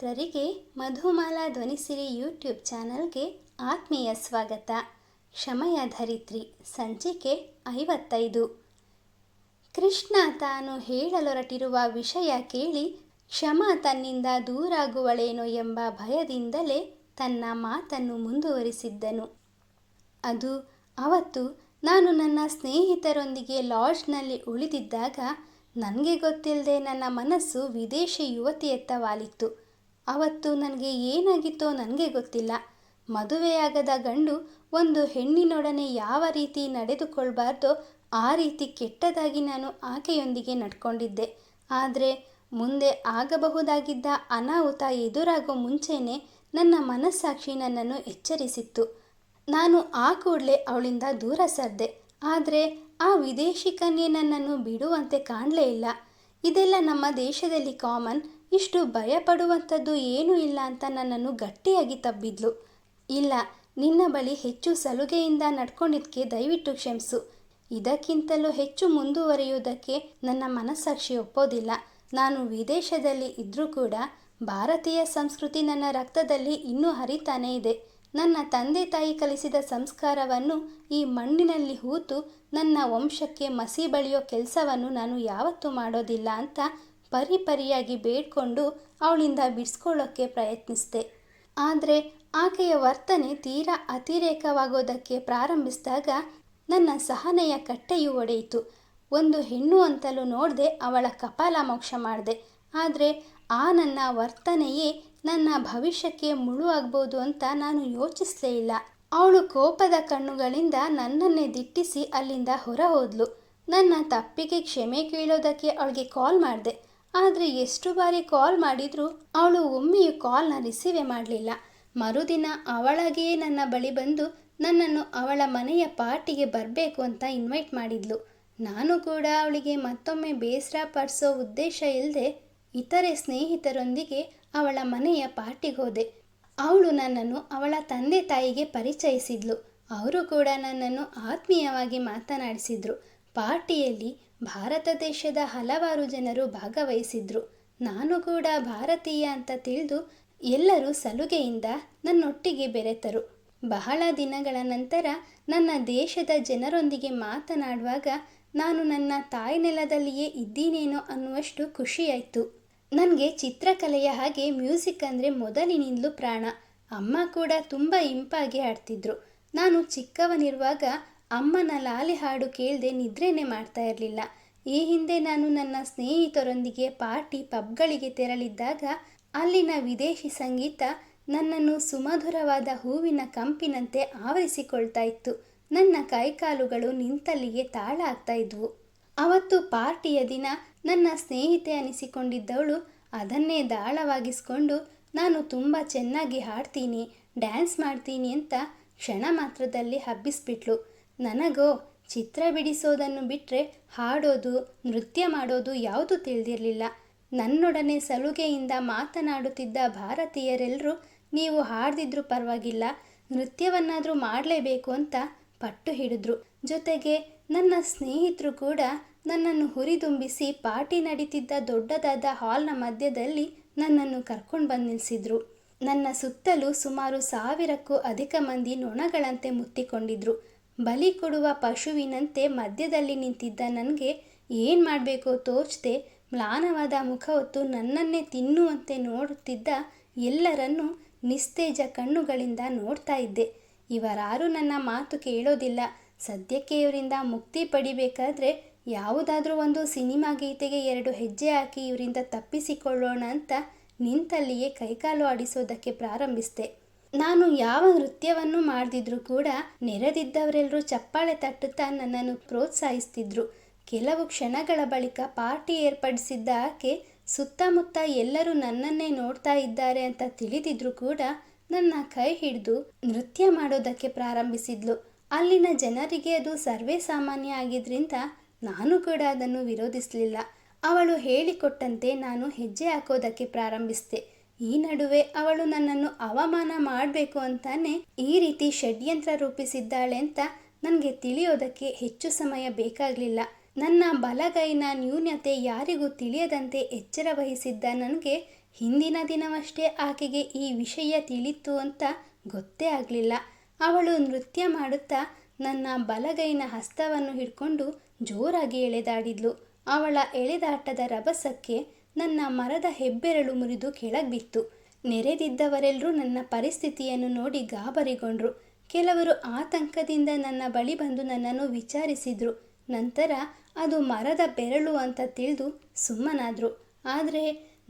ಮಿತ್ರರಿಗೆ ಮಧುಮಾಲಾ ಧ್ವನಿಸಿರಿ ಯೂಟ್ಯೂಬ್ ಚಾನಲ್ಗೆ ಆತ್ಮೀಯ ಸ್ವಾಗತ. ಕ್ಷಮೆಯ ಧರಿತ್ರಿ ಸಂಚಿಕೆ 55. ಕೃಷ್ಣ ತಾನು ಹೇಳಲೊರಟಿರುವ ವಿಷಯ ಕೇಳಿ ಕ್ಷಮ ತನ್ನಿಂದ ದೂರಾಗುವಳೇನೋ ಎಂಬ ಭಯದಿಂದಲೇ ತನ್ನ ಮಾತನ್ನು ಮುಂದುವರಿಸಿದ್ದನು. ಅದು ಅವತ್ತು ನಾನು ನನ್ನ ಸ್ನೇಹಿತರೊಂದಿಗೆ ಲಾಡ್ಜ್ನಲ್ಲಿ ಉಳಿದಿದ್ದಾಗ ನನಗೆ ಗೊತ್ತಿಲ್ಲದೆ ನನ್ನ ಮನಸ್ಸು ವಿದೇಶಿ ಯುವತಿಯತ್ತ ವಾಲಿತ್ತು. ಅವತ್ತು ನನಗೆ ಏನಾಗಿತ್ತೋ ನನಗೆ ಗೊತ್ತಿಲ್ಲ. ಮದುವೆಯಾಗದ ಗಂಡು ಒಂದು ಹೆಣ್ಣಿನೊಡನೆ ಯಾವ ರೀತಿ ನಡೆದುಕೊಳ್ಬಾರ್ದೋ ಆ ರೀತಿ ಕೆಟ್ಟದಾಗಿ ನಾನು ಆಕೆಯೊಂದಿಗೆ ನಡ್ಕೊಂಡಿದ್ದೆ. ಆದರೆ ಮುಂದೆ ಆಗಬಹುದಾಗಿದ್ದ ಅನಾಹುತ ಎದುರಾಗೋ ಮುಂಚೆನೇ ನನ್ನ ಮನಸ್ಸಾಕ್ಷಿ ನನ್ನನ್ನು ಎಚ್ಚರಿಸಿತ್ತು. ನಾನು ಆ ಕೂಡಲೇ ಅವಳಿಂದ ದೂರ ಸರಿದೆ. ಆದರೆ ಆ ವಿದೇಶಿ ಕನ್ಯೆ ನನ್ನನ್ನು ಬಿಡುವಂತೆ ಕಾಣಲೇ ಇಲ್ಲ. ಇದೆಲ್ಲ ನಮ್ಮ ದೇಶದಲ್ಲಿ ಕಾಮನ್, ಇಷ್ಟು ಭಯಪಡುವಂಥದ್ದು ಏನೂ ಇಲ್ಲ ಅಂತ ನನ್ನನ್ನು ಗಟ್ಟಿಯಾಗಿ ತಬ್ಬಿದ್ಲು. ಇಲ್ಲ, ನಿನ್ನ ಬಳಿ ಹೆಚ್ಚು ಸಲುಗೆಯಿಂದ ನಡ್ಕೊಂಡಿದ್ದಕ್ಕೆ ದಯವಿಟ್ಟು ಕ್ಷಮಿಸು. ಇದಕ್ಕಿಂತಲೂ ಹೆಚ್ಚು ಮುಂದುವರಿಯುವುದಕ್ಕೆ ನನ್ನ ಮನಸ್ಸಾಕ್ಷಿ ಒಪ್ಪೋದಿಲ್ಲ. ನಾನು ವಿದೇಶದಲ್ಲಿ ಇದ್ದರೂ ಕೂಡ ಭಾರತೀಯ ಸಂಸ್ಕೃತಿ ನನ್ನ ರಕ್ತದಲ್ಲಿ ಇನ್ನೂ ಹರಿತಾನೇ ಇದೆ. ನನ್ನ ತಂದೆ ತಾಯಿ ಕಲಿಸಿದ ಸಂಸ್ಕಾರವನ್ನು ಈ ಮಣ್ಣಿನಲ್ಲಿ ಹೂತು ನನ್ನ ವಂಶಕ್ಕೆ ಮಸಿ ಬಳಿಯೋ ಕೆಲಸವನ್ನು ನಾನು ಯಾವತ್ತೂ ಮಾಡೋದಿಲ್ಲ ಅಂತ ಪರಿಪರಿಯಾಗಿ ಬೇಡ್ಕೊಂಡು ಅವಳಿಂದ ಬಿಡಿಸ್ಕೊಳ್ಳೋಕ್ಕೆ ಪ್ರಯತ್ನಿಸಿದೆ. ಆದರೆ ಆಕೆಯ ವರ್ತನೆ ತೀರಾ ಅತಿರೇಕವಾಗೋದಕ್ಕೆ ಪ್ರಾರಂಭಿಸಿದಾಗ ನನ್ನ ಸಹನೆಯ ಕಟ್ಟೆಯು ಒಡೆಯಿತು. ಒಂದು ಹೆಣ್ಣು ಅಂತಲೂ ನೋಡದೆ ಅವಳ ಕಪಾಲ ಮೋಕ್ಷ ಮಾಡಿದೆ. ಆದರೆ ಆ ನನ್ನ ವರ್ತನೆಯೇ ನನ್ನ ಭವಿಷ್ಯಕ್ಕೆ ಮುಳು ಆಗ್ಬೋದು ಅಂತ ನಾನು ಯೋಚಿಸಲೇ ಇಲ್ಲ. ಅವಳು ಕೋಪದ ಕಣ್ಣುಗಳಿಂದ ನನ್ನನ್ನೇ ದಿಟ್ಟಿಸಿ ಅಲ್ಲಿಂದ ಹೊರ ಹೋದ್ಲು. ನನ್ನ ತಪ್ಪಿಗೆ ಕ್ಷಮೆ ಕೇಳೋದಕ್ಕೆ ಅವಳಿಗೆ ಕಾಲ್ ಮಾಡಿದೆ. ಆದರೆ ಎಷ್ಟು ಬಾರಿ ಕಾಲ್ ಮಾಡಿದರೂ ಅವಳು ಒಮ್ಮೆಯೂ ಕಾಲ್ನ ರಿಸೀವೇ ಮಾಡಲಿಲ್ಲ. ಮರುದಿನ ಅವಳಾಗಿಯೇ ನನ್ನ ಬಳಿ ಬಂದು ನನ್ನನ್ನು ಅವಳ ಮನೆಯ ಪಾರ್ಟಿಗೆ ಬರಬೇಕು ಅಂತ ಇನ್ವೈಟ್ ಮಾಡಿದ್ಲು. ನಾನು ಕೂಡ ಅವಳಿಗೆ ಮತ್ತೊಮ್ಮೆ ಬೇಸರ ಪಡಿಸೋ ಉದ್ದೇಶ ಇಲ್ಲದೆ ಇತರೆ ಸ್ನೇಹಿತರೊಂದಿಗೆ ಅವಳ ಮನೆಯ ಪಾರ್ಟಿಗೆ ಹೋದೆ. ಅವಳು ನನ್ನನ್ನು ಅವಳ ತಂದೆ ತಾಯಿಗೆ ಪರಿಚಯಿಸಿದ್ಲು. ಅವರು ಕೂಡ ನನ್ನನ್ನು ಆತ್ಮೀಯವಾಗಿ ಮಾತನಾಡಿಸಿದ್ರು. ಪಾರ್ಟಿಯಲ್ಲಿ ಭಾರತ ದೇಶದ ಹಲವಾರು ಜನರು ಭಾಗವಹಿಸಿದ್ರು. ನಾನು ಕೂಡ ಭಾರತೀಯ ಅಂತ ತಿಳಿದು ಎಲ್ಲರೂ ಸಲುಗೆಯಿಂದ ನನ್ನೊಟ್ಟಿಗೆ ಬೆರೆತರು. ಬಹಳ ದಿನಗಳ ನಂತರ ನನ್ನ ದೇಶದ ಜನರೊಂದಿಗೆ ಮಾತನಾಡುವಾಗ ನಾನು ನನ್ನ ತಾಯ್ನೆಲದಲ್ಲಿಯೇ ಇದ್ದೀನೇನೋ ಅನ್ನುವಷ್ಟು ಖುಷಿಯಾಯಿತು. ನನಗೆ ಚಿತ್ರಕಲೆಯ ಹಾಗೆ ಮ್ಯೂಸಿಕ್ ಅಂದರೆ ಮೊದಲಿನಿಂದಲೂ ಪ್ರಾಣ. ಅಮ್ಮ ಕೂಡ ತುಂಬ ಇಂಪಾಗಿ ಹಾಡ್ತಿದ್ರು. ನಾನು ಚಿಕ್ಕವನಿರುವಾಗ ಅಮ್ಮನ ಲಾಲಿ ಹಾಡು ಕೇಳದೆ ನಿದ್ರೆನೇ ಮಾಡ್ತಾ ಇರಲಿಲ್ಲ. ಈ ಹಿಂದೆ ನಾನು ನನ್ನ ಸ್ನೇಹಿತರೊಂದಿಗೆ ಪಾರ್ಟಿ ಪಬ್ಗಳಿಗೆ ತೆರಳಿದ್ದಾಗ ಅಲ್ಲಿನ ವಿದೇಶಿ ಸಂಗೀತ ನನ್ನನ್ನು ಸುಮಧುರವಾದ ಹೂವಿನ ಕಂಪಿನಂತೆ ಆವರಿಸಿಕೊಳ್ತಾ ಇತ್ತು. ನನ್ನ ಕೈಕಾಲುಗಳು ನಿಂತಲ್ಲಿಯೇ ತಾಳ ಆಗ್ತಾ ಇದ್ವು. ಅವತ್ತು ಪಾರ್ಟಿಯ ದಿನ ನನ್ನ ಸ್ನೇಹಿತೆ ಅನಿಸಿಕೊಂಡಿದ್ದವಳು ಅದನ್ನೇ ದಾಳವಾಗಿಸ್ಕೊಂಡು ನಾನು ತುಂಬ ಚೆನ್ನಾಗಿ ಹಾಡ್ತೀನಿ, ಡ್ಯಾನ್ಸ್ ಮಾಡ್ತೀನಿ ಅಂತ ಕ್ಷಣ ಮಾತ್ರದಲ್ಲಿ ಹಬ್ಬಿಸ್ಬಿಟ್ಲು. ನನಗೋ ಚಿತ್ರ ಬಿಡಿಸೋದನ್ನು ಬಿಟ್ಟರೆ ಹಾಡೋದು, ನೃತ್ಯ ಮಾಡೋದು ಯಾವುದೂ ತಿಳಿದಿರಲಿಲ್ಲ. ನನ್ನೊಡನೆ ಸಲುಗೆಯಿಂದ ಮಾತನಾಡುತ್ತಿದ್ದ ಭಾರತೀಯರೆಲ್ಲರೂ ನೀವು ಹಾಡ್ದಿದ್ರೂ ಪರವಾಗಿಲ್ಲ, ನೃತ್ಯವನ್ನಾದರೂ ಮಾಡಲೇಬೇಕು ಅಂತ ಪಟ್ಟು ಹಿಡಿದ್ರು. ಜೊತೆಗೆ ನನ್ನ ಸ್ನೇಹಿತರು ಕೂಡ ನನ್ನನ್ನು ಹುರಿದುಂಬಿಸಿ ಪಾರ್ಟಿ ನಡೀತಿದ್ದ ದೊಡ್ಡದಾದ ಹಾಲ್ನ ಮಧ್ಯದಲ್ಲಿ ನನ್ನನ್ನು ಕರ್ಕೊಂಡು ಬಂದು ನಿಲ್ಲಿಸಿದ್ರು. ನನ್ನ ಸುತ್ತಲೂ ಸುಮಾರು 1000ಕ್ಕೂ ಅಧಿಕ ಮಂದಿ ನೊಣಗಳಂತೆ ಮುತ್ತಿಕೊಂಡಿದ್ರು. ಬಲಿ ಕೊಡುವ ಪಶುವಿನಂತೆ ಮಧ್ಯದಲ್ಲಿ ನಿಂತಿದ್ದ ನನಗೆ ಏನು ಮಾಡಬೇಕೋ ತೋಚದೆ ಮ್ಲಾನವಾದ ಮುಖ ಹೊತ್ತು ನನ್ನನ್ನೇ ತಿನ್ನುವಂತೆ ನೋಡುತ್ತಿದ್ದ ಎಲ್ಲರನ್ನೂ ನಿಸ್ತೇಜ ಕಣ್ಣುಗಳಿಂದ ನೋಡ್ತಾ ಇದ್ದೆ. ಇವರಾರೂ ನನ್ನ ಮಾತು ಕೇಳೋದಿಲ್ಲ. ಸದ್ಯಕ್ಕೆ ಇವರಿಂದ ಮುಕ್ತಿ ಪಡಿಬೇಕಾದ್ರೆ ಯಾವುದಾದ್ರೂ ಒಂದು ಸಿನಿಮಾ ಗೀತೆಗೆ 2 ಹೆಜ್ಜೆ ಹಾಕಿ ಇವರಿಂದ ತಪ್ಪಿಸಿಕೊಳ್ಳೋಣ ಅಂತ ನಿಂತಲ್ಲಿಯೇ ಕೈಕಾಲು ಆಡಿಸೋದಕ್ಕೆ ಪ್ರಾರಂಭಿಸಿದೆ. ನಾನು ಯಾವ ನೃತ್ಯವನ್ನು ಮಾಡದಿದ್ರೂ ಕೂಡ ನೆರೆದಿದ್ದವರೆಲ್ಲರೂ ಚಪ್ಪಾಳೆ ತಟ್ಟುತ್ತಾ ನನ್ನನ್ನು ಪ್ರೋತ್ಸಾಹಿಸ್ತಿದ್ರು. ಕೆಲವು ಕ್ಷಣಗಳ ಬಳಿಕ ಪಾರ್ಟಿ ಏರ್ಪಡಿಸಿದ್ದ ಆಕೆ ಸುತ್ತಮುತ್ತ ಎಲ್ಲರೂ ನನ್ನನ್ನೇ ನೋಡ್ತಾ ಇದ್ದಾರೆ ಅಂತ ತಿಳಿದಿದ್ರು ಕೂಡ ನನ್ನ ಕೈ ಹಿಡಿದು ನೃತ್ಯ ಮಾಡೋದಕ್ಕೆ ಪ್ರಾರಂಭಿಸಿದ್ಲು. ಅಲ್ಲಿನ ಜನರಿಗೆ ಅದು ಸರ್ವೇ ಸಾಮಾನ್ಯ ಆಗಿದ್ರಿಂದ ನಾನು ಕೂಡ ಅದನ್ನು ವಿರೋಧಿಸಲಿಲ್ಲ. ಅವಳು ಹೇಳಿಕೊಟ್ಟಂತೆ ನಾನು ಹೆಜ್ಜೆ ಹಾಕೋದಕ್ಕೆ ಪ್ರಾರಂಭಿಸಿದೆ. ಈ ನಡುವೆ ಅವಳು ನನ್ನನ್ನು ಅವಮಾನ ಮಾಡಬೇಕು ಅಂತಾನೆ ಈ ರೀತಿ ಷಡ್ಯಂತ್ರ ರೂಪಿಸಿದ್ದಾಳೆ ಅಂತ ನನಗೆ ತಿಳಿಯೋದಕ್ಕೆ ಹೆಚ್ಚು ಸಮಯ ಬೇಕಾಗಲಿಲ್ಲ. ನನ್ನ ಬಲಗೈನ ನ್ಯೂನ್ಯತೆ ಯಾರಿಗೂ ತಿಳಿಯದಂತೆ ಎಚ್ಚರ ವಹಿಸಿದ್ದ ನನಗೆ ಹಿಂದಿನ ದಿನವಷ್ಟೇ ಆಕೆಗೆ ಈ ವಿಷಯ ತಿಳಿತು ಅಂತ ಗೊತ್ತೇ ಆಗಲಿಲ್ಲ. ಅವಳು ನೃತ್ಯ ಮಾಡುತ್ತಾ ನನ್ನ ಬಲಗೈನ ಹಸ್ತವನ್ನು ಹಿಡ್ಕೊಂಡು ಜೋರಾಗಿ ಎಳೆದಾಡಿದ್ಲು. ಅವಳ ಎಳೆದಾಟದ ರಭಸಕ್ಕೆ ನನ್ನ ಮರದ ಹೆಬ್ಬೆರಳು ಮುರಿದು ಕೆಳಗೆ ಬಿತ್ತು. ನೆರೆದಿದ್ದವರೆಲ್ಲರೂ ನನ್ನ ಪರಿಸ್ಥಿತಿಯನ್ನು ನೋಡಿ ಗಾಬರಿಗೊಂಡ್ರು. ಕೆಲವರು ಆತಂಕದಿಂದ ನನ್ನ ಬಳಿ ಬಂದು ನನ್ನನ್ನು ವಿಚಾರಿಸಿದ್ರು. ನಂತರ ಅದು ಮರದ ಬೆರಳು ಅಂತ ತಿಳಿದು ಸುಮ್ಮನಾದ್ರು. ಆದರೆ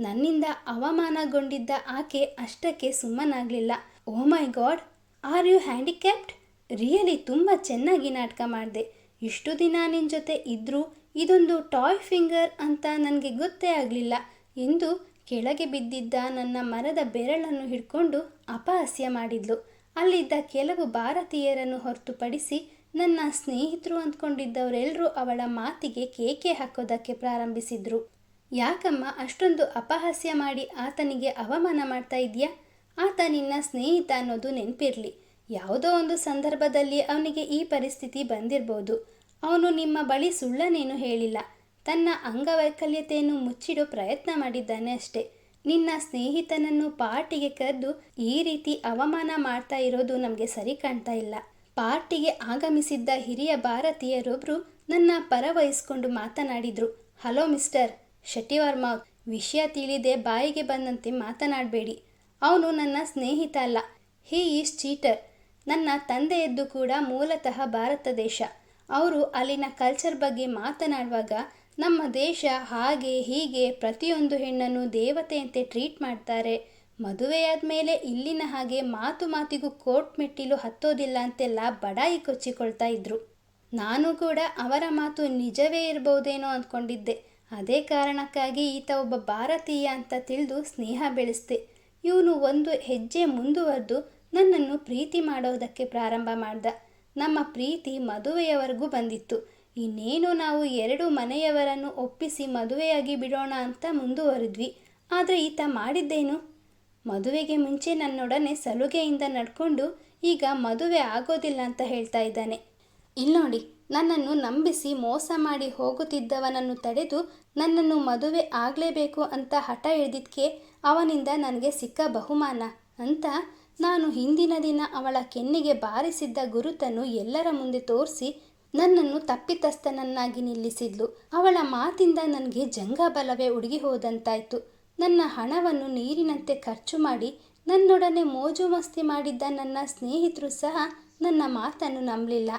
ನನ್ನಿಂದ ಅವಮಾನಗೊಂಡಿದ್ದ ಆಕೆ ಅಷ್ಟಕ್ಕೆ ಸುಮ್ಮನಾಗಲಿಲ್ಲ. Oh my god, are you handicapped? Really ತುಂಬ ಚೆನ್ನಾಗಿ ನಾಟಕ ಮಾಡಿದೆ. ಇಷ್ಟು ದಿನ ನಿನ್ನ ಜೊತೆ ಇದ್ದರೂ ಇದೊಂದು ಟಾಯ್ ಫಿಂಗರ್ ಅಂತ ನನಗೆ ಗೊತ್ತೇ ಆಗಲಿಲ್ಲ ಎಂದು ಕೆಳಗೆ ಬಿದ್ದಿದ್ದ ನನ್ನ ಮರದ ಬೆರಳನ್ನು ಹಿಡ್ಕೊಂಡು ಅಪಹಾಸ್ಯ ಮಾಡಿದ್ಲು. ಅಲ್ಲಿದ್ದ ಕೆಲವು ಭಾರತೀಯರನ್ನು ಹೊರತುಪಡಿಸಿ ನನ್ನ ಸ್ನೇಹಿತರು ಅಂದ್ಕೊಂಡಿದ್ದವರೆಲ್ಲರೂ ಅವಳ ಮಾತಿಗೆ ಕೇಕೆ ಹಾಕೋದಕ್ಕೆ ಪ್ರಾರಂಭಿಸಿದ್ರು. ಯಾಕಮ್ಮ ಅಷ್ಟೊಂದು ಅಪಹಾಸ್ಯ ಮಾಡಿ ಆತನಿಗೆ ಅವಮಾನ ಮಾಡ್ತಾ ಇದೆಯಾ? ಆತ ನಿನ್ನ ಸ್ನೇಹಿತ ಅನ್ನೋದು ನೆನಪಿರಲಿ. ಯಾವುದೋ ಒಂದು ಸಂದರ್ಭದಲ್ಲಿ ಅವನಿಗೆ ಈ ಪರಿಸ್ಥಿತಿ ಬಂದಿರ್ಬೋದು. ಅವನು ನಿಮ್ಮ ಬಳಿ ಸುಳ್ಳನೇನು ಹೇಳಿಲ್ಲ. ತನ್ನ ಅಂಗವೈಕಲ್ಯತೆಯನ್ನು ಮುಚ್ಚಿಡೋ ಪ್ರಯತ್ನ ಮಾಡಿದ್ದಾನೆ ಅಷ್ಟೇ. ನಿನ್ನ ಸ್ನೇಹಿತನನ್ನು ಪಾರ್ಟಿಗೆ ಕರೆದು ಈ ರೀತಿ ಅವಮಾನ ಮಾಡ್ತಾ ಇರೋದು ನಮಗೆ ಸರಿ ಕಾಣ್ತಾ ಇಲ್ಲ. ಪಾರ್ಟಿಗೆ ಆಗಮಿಸಿದ್ದ ಹಿರಿಯ ಭಾರತೀಯರೊಬ್ಬರು ನನ್ನ ಪರ ವಹಿಸ್ಕೊಂಡು ಮಾತನಾಡಿದರು. Hello mister, shut your mouth. ವಿಷಯ ತಿಳಿದೆ ಬಾಯಿಗೆ ಬಂದಂತೆ ಮಾತನಾಡಬೇಡಿ. ಅವನು ನನ್ನ ಸ್ನೇಹಿತ ಅಲ್ಲ. He is cheater. ನನ್ನ ತಂದೆಯದ್ದು ಕೂಡ ಮೂಲತಃ ಭಾರತ ದೇಶ. ಅವರು ಅಲ್ಲಿನ ಕಲ್ಚರ್ ಬಗ್ಗೆ ಮಾತನಾಡುವಾಗ ನಮ್ಮ ದೇಶ ಹಾಗೆ ಹೀಗೆ ಪ್ರತಿಯೊಂದು ಹೆಣ್ಣನ್ನು ದೇವತೆಯಂತೆ ಟ್ರೀಟ್ ಮಾಡ್ತಾರೆ, ಮದುವೆಯಾದ ಮೇಲೆ ಇಲ್ಲಿನ ಹಾಗೆ ಮಾತು ಮಾತಿಗೂ ಕೋರ್ಟ್ ಮೆಟ್ಟಿಲು ಹತ್ತೋದಿಲ್ಲ ಅಂತೆಲ್ಲ ಬಡಾಯಿ ಕೊಚ್ಚಿಕೊಳ್ತಾ ಇದ್ರು. ನಾನು ಕೂಡ ಅವರ ಮಾತು ನಿಜವೇ ಇರ್ಬೋದೇನೋ ಅಂದ್ಕೊಂಡಿದ್ದೆ. ಅದೇ ಕಾರಣಕ್ಕಾಗಿ ಈತ ಒಬ್ಬ ಭಾರತೀಯ ಅಂತ ತಿಳಿದು ಸ್ನೇಹ ಬೆಳೆಸ್ದೆ. ಇವನು ಒಂದು ಹೆಜ್ಜೆ ಮುಂದುವರೆದು ನನ್ನನ್ನು ಪ್ರೀತಿ ಮಾಡೋದಕ್ಕೆ ಪ್ರಾರಂಭ ಮಾಡ್ದ. ನಮ್ಮ ಪ್ರೀತಿ ಮದುವೆಯವರೆಗೂ ಬಂದಿತ್ತು. ಇನ್ನೇನು ನಾವು ಎರಡು ಮನೆಯವರನ್ನು ಒಪ್ಪಿಸಿ ಮದುವೆಯಾಗಿ ಬಿಡೋಣ ಅಂತ ಮುಂದುವರೆದ್ವಿ. ಆದರೆ ಈತ ಮಾಡಿದ್ದೇನು? ಮದುವೆಗೆ ಮುಂಚೆ ನನ್ನೊಡನೆ ಸಲುಗೆಯಿಂದ ನಡ್ಕೊಂಡು ಈಗ ಮದುವೆ ಆಗೋದಿಲ್ಲ ಅಂತ ಹೇಳ್ತಾ ಇದ್ದಾನೆ. ಇಲ್ನೋಡಿ, ನನ್ನನ್ನು ನಂಬಿಸಿ ಮೋಸ ಮಾಡಿ ಹೋಗುತ್ತಿದ್ದವನನ್ನು ತಡೆದು ನನ್ನನ್ನು ಮದುವೆ ಆಗಲೇಬೇಕು ಅಂತ ಹಠ ಹಿಡಿದಿದ್ದಕ್ಕೆ ಅವನಿಂದ ನನಗೆ ಸಿಕ್ಕ ಬಹುಮಾನ ಅಂತ ನಾನು ಹಿಂದಿನ ದಿನ ಅವಳ ಕೆನ್ನೆಗೆ ಬಾರಿಸಿದ್ದ ಗುರುತನ್ನು ಎಲ್ಲರ ಮುಂದೆ ತೋರಿಸಿ ನನ್ನನ್ನು ತಪ್ಪಿತಸ್ಥನನ್ನಾಗಿ ನಿಲ್ಲಿಸಿದ್ಲು. ಅವಳ ಮಾತಿಂದ ನನಗೆ ಜಂಗಬಲವೇ ಉಡುಗಿ ಹೋದಂತಾಯಿತು. ನನ್ನ ಹಣವನ್ನು ನೀರಿನಂತೆ ಖರ್ಚು ಮಾಡಿ ನನ್ನೊಡನೆ ಮೋಜು ಮಸ್ತಿ ಮಾಡಿದ್ದ ನನ್ನ ಸ್ನೇಹಿತರು ಸಹ ನನ್ನ ಮಾತನ್ನು ನಂಬಲಿಲ್ಲ.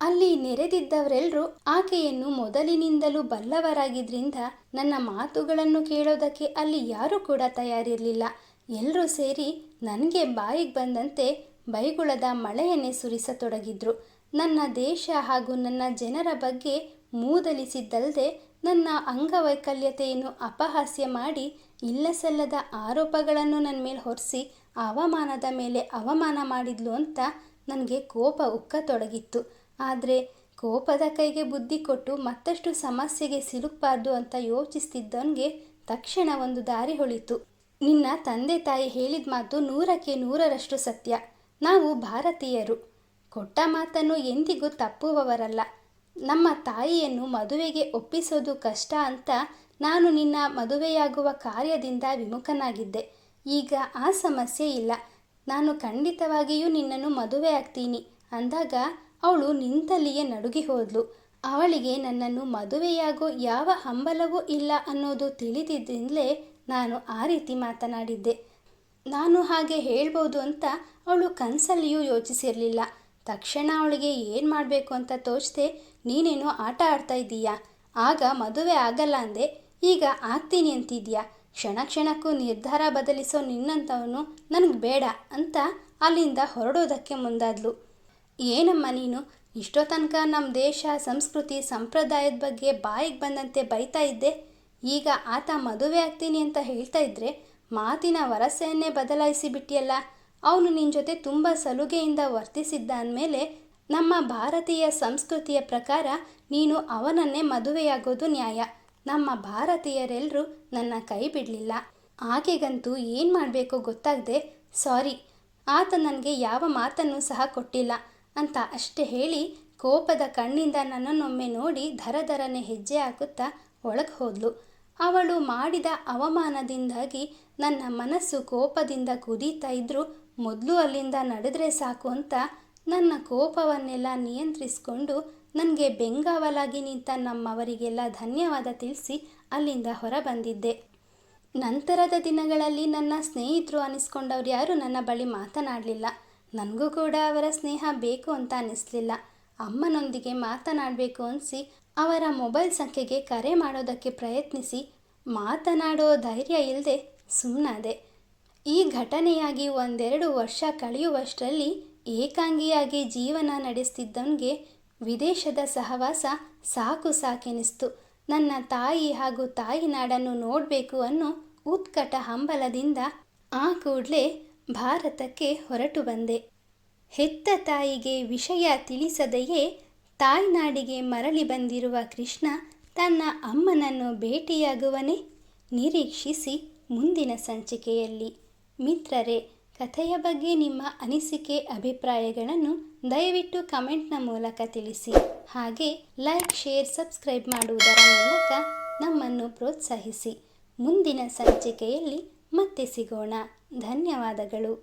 ಅಲ್ಲಿ ನೆರೆದಿದ್ದವರೆಲ್ಲರೂ ಆಕೆಯನ್ನು ಮೊದಲಿನಿಂದಲೂ ಬಲ್ಲವರಾಗಿದ್ದರಿಂದ ನನ್ನ ಮಾತುಗಳನ್ನು ಕೇಳೋದಕ್ಕೆ ಅಲ್ಲಿ ಯಾರೂ ಕೂಡ ತಯಾರಿರಲಿಲ್ಲ. ಎಲ್ಲರೂ ಸೇರಿ ನನಗೆ ಬಾಯಿಗೆ ಬಂದಂತೆ ಬೈಗುಳದ ಮಳೆಯನ್ನೇ ಸುರಿಸತೊಡಗಿದ್ರು. ನನ್ನ ದೇಶ ಹಾಗೂ ನನ್ನ ಜನರ ಬಗ್ಗೆ ಮೂದಲಿಸಿದ್ದಲ್ಲದೆ ನನ್ನ ಅಂಗವೈಕಲ್ಯತೆಯನ್ನು ಅಪಹಾಸ್ಯ ಮಾಡಿ ಇಲ್ಲಸಲ್ಲದ ಆರೋಪಗಳನ್ನು ನನ್ನ ಮೇಲೆ ಹೊರಿಸಿ ಅವಮಾನದ ಮೇಲೆ ಅವಮಾನ ಮಾಡಿದ್ಲು ಅಂತ ನನಗೆ ಕೋಪ ಉಕ್ಕತೊಡಗಿತ್ತು. ಆದರೆ ಕೋಪದ ಕೈಗೆ ಬುದ್ಧಿ ಕೊಟ್ಟು ಮತ್ತಷ್ಟು ಸಮಸ್ಯೆಗೆ ಸಿಲುಕಬಾರ್ದು ಅಂತ ಯೋಚಿಸ್ತಿದ್ದವನಿಗೆ ತಕ್ಷಣ ಒಂದು ದಾರಿ ಹೊಳಿತು. ನಿನ್ನ ತಂದೆ ತಾಯಿ ಹೇಳಿದ ಮಾತು 100ಕ್ಕೆ 100ರಷ್ಟು ಸತ್ಯ. ನಾವು ಭಾರತೀಯರು ಕೊಟ್ಟ ಮಾತನ್ನು ಎಂದಿಗೂ ತಪ್ಪುವವರಲ್ಲ. ನಮ್ಮ ತಾಯಿಯನ್ನು ಮದುವೆಗೆ ಒಪ್ಪಿಸೋದು ಕಷ್ಟ ಅಂತ ನಾನು ನಿನ್ನ ಮದುವೆಯಾಗುವ ಕಾರ್ಯದಿಂದ ವಿಮುಖನಾಗಿದ್ದೆ. ಈಗ ಆ ಸಮಸ್ಯೆ ಇಲ್ಲ. ನಾನು ಖಂಡಿತವಾಗಿಯೂ ನಿನ್ನನ್ನು ಮದುವೆ ಆಗ್ತೀನಿ ಅಂದಾಗ ಅವಳು ನಿಂತಲ್ಲಿಯೇ ನಡುಗಿ ಹೋದ್ಲು. ಅವಳಿಗೆ ನನ್ನನ್ನು ಮದುವೆಯಾಗೋ ಯಾವ ಹಂಬಲವೂ ಇಲ್ಲ ಅನ್ನೋದು ತಿಳಿದಿದ್ದರಿಂದಲೇ ನಾನು ಆ ರೀತಿ ಮಾತನಾಡಿದ್ದೆ. ನಾನು ಹಾಗೆ ಹೇಳ್ಬೋದು ಅಂತ ಅವಳು ಕನಸಲ್ಲಿಯೂ ಯೋಚಿಸಿರಲಿಲ್ಲ. ತಕ್ಷಣ ಅವಳಿಗೆ ಏನು ಮಾಡಬೇಕು ಅಂತ ತೋಚದೆ, ನೀನೇನೋ ಆಟ ಆಡ್ತಾ ಇದ್ದೀಯಾ, ಆಗ ಮದುವೆ ಆಗಲ್ಲ ಅಂದೆ, ಈಗ ಆಗ್ತೀನಿ ಅಂತಿದ್ಯಾ, ಕ್ಷಣ ಕ್ಷಣಕ್ಕೂ ನಿರ್ಧಾರ ಬದಲಿಸೋ ನಿನ್ನಂಥವನು ನನಗೆ ಬೇಡ ಅಂತ ಅಲ್ಲಿಂದ ಹೊರಡೋದಕ್ಕೆ ಮುಂದಾದ್ಲು. ಏನಮ್ಮ ನೀನು ಇಷ್ಟೋ ತನಕ ನಮ್ಮ ದೇಶ ಸಂಸ್ಕೃತಿ ಸಂಪ್ರದಾಯದ ಬಗ್ಗೆ ಬಾಯಿಗೆ ಬಂದಂತೆ ಬೈತಾ ಇದ್ದೆ. ಈಗ ಆತ ಮದುವೆ ಆಗ್ತೀನಿ ಅಂತ ಹೇಳ್ತಾ ಇದ್ರೆ ಮಾತಿನ ವರಸೆಯನ್ನೇ ಬದಲಾಯಿಸಿ ಬಿಟ್ಟಿಯಲ್ಲ. ಅವನು ನಿನ್ನ ಜೊತೆ ತುಂಬ ಸಲುಗೆಯಿಂದ ವರ್ತಿಸಿದ್ದ ಅಂದಮೇಲೆ ನಮ್ಮ ಭಾರತೀಯ ಸಂಸ್ಕೃತಿಯ ಪ್ರಕಾರ ನೀನು ಅವನನ್ನೇ ಮದುವೆಯಾಗೋದು ನ್ಯಾಯ. ನಮ್ಮ ಭಾರತೀಯರೆಲ್ಲರೂ ನನ್ನ ಕೈ ಬಿಡಲಿಲ್ಲ. ಆಕೆಗಂತೂ ಏನು ಮಾಡಬೇಕೋ ಗೊತ್ತಾಗದೆ ಸಾರಿ, ಆತ ನನಗೆ ಯಾವ ಮಾತನ್ನು ಸಹ ಕೊಟ್ಟಿಲ್ಲ ಅಂತ ಅಷ್ಟೇ ಹೇಳಿ ಕೋಪದ ಕಣ್ಣಿಂದ ನನ್ನನ್ನೊಮ್ಮೆ ನೋಡಿ ಧರಧರನೆ ಹೆಜ್ಜೆ ಹಾಕುತ್ತಾ ಒಳಗೆ ಹೋದ್ಲು. ಅವಳು ಮಾಡಿದ ಅವಮಾನದಿಂದಾಗಿ ನನ್ನ ಮನಸ್ಸು ಕೋಪದಿಂದ ಕುದೀತಾ ಇದ್ದರೂ ಮೊದಲು ಅಲ್ಲಿಂದ ನಡೆದ್ರೆ ಸಾಕು ಅಂತ ನನ್ನ ಕೋಪವನ್ನೆಲ್ಲ ನಿಯಂತ್ರಿಸಿಕೊಂಡು ನನಗೆ ಬೆಂಗಾವಲಾಗಿ ನಿಂತ ನಮ್ಮವರಿಗೆಲ್ಲ ಧನ್ಯವಾದ ತಿಳಿಸಿ ಅಲ್ಲಿಂದ ಹೊರಬಂದಿದ್ದೆ. ನಂತರದ ದಿನಗಳಲ್ಲಿ ನನ್ನ ಸ್ನೇಹಿತರು ಅನ್ನಿಸ್ಕೊಂಡವ್ರು ಯಾರೂ ನನ್ನ ಬಳಿ ಮಾತನಾಡಲಿಲ್ಲ. ನನಗೂ ಕೂಡ ಅವರ ಸ್ನೇಹ ಬೇಕು ಅಂತ ಅನ್ನಿಸ್ಲಿಲ್ಲ. ಅಮ್ಮನೊಂದಿಗೆ ಮಾತನಾಡಬೇಕು ಅನಿಸಿ ಅವರ ಮೊಬೈಲ್ ಸಂಖ್ಯೆಗೆ ಕರೆ ಮಾಡೋದಕ್ಕೆ ಪ್ರಯತ್ನಿಸಿ ಮಾತನಾಡೋ ಧೈರ್ಯ ಇಲ್ಲದೆ ಸುಮ್ಮನಾದೆ. ಈ ಘಟನೆಯಾಗಿ 1-2 ವರ್ಷ ಕಳೆಯುವಷ್ಟರಲ್ಲಿ ಏಕಾಂಗಿಯಾಗಿ ಜೀವನ ನಡೆಸ್ತಿದ್ದವನಿಗೆ ವಿದೇಶದ ಸಹವಾಸ ಸಾಕು ಸಾಕೆನಿಸ್ತು. ನನ್ನ ತಾಯಿ ಹಾಗೂ ತಾಯಿ ನಾಡನ್ನು ನೋಡಬೇಕು ಅನ್ನೋ ಉತ್ಕಟ ಹಂಬಲದಿಂದ ಆ ಕೂಡಲೇ ಭಾರತಕ್ಕೆ ಹೊರಟು ಬಂದೆ. ಹೆತ್ತ ತಾಯಿಗೆ ವಿಷಯ ತಿಳಿಸದೆಯೇ ತಾಯ್ನಾಡಿಗೆ ಮರಳಿ ಬಂದಿರುವ ಕೃಷ್ಣ ತನ್ನ ಅಮ್ಮನನ್ನು ಭೇಟಿಯಾಗುವನೇ? ನಿರೀಕ್ಷಿಸಿ ಮುಂದಿನ ಸಂಚಿಕೆಯಲ್ಲಿ. ಮಿತ್ರರೇ, ಕಥೆಯ ಬಗ್ಗೆ ನಿಮ್ಮ ಅನಿಸಿಕೆ ಅಭಿಪ್ರಾಯಗಳನ್ನು ದಯವಿಟ್ಟು ಕಮೆಂಟ್ನ ಮೂಲಕ ತಿಳಿಸಿ. ಹಾಗೆ ಲೈಕ್, ಶೇರ್, ಸಬ್ಸ್ಕ್ರೈಬ್ ಮಾಡುವುದರ ಮೂಲಕ ನಮ್ಮನ್ನು ಪ್ರೋತ್ಸಾಹಿಸಿ. ಮುಂದಿನ ಸಂಚಿಕೆಯಲ್ಲಿ ಮತ್ತೆ ಸಿಗೋಣ. ಧನ್ಯವಾದಗಳು.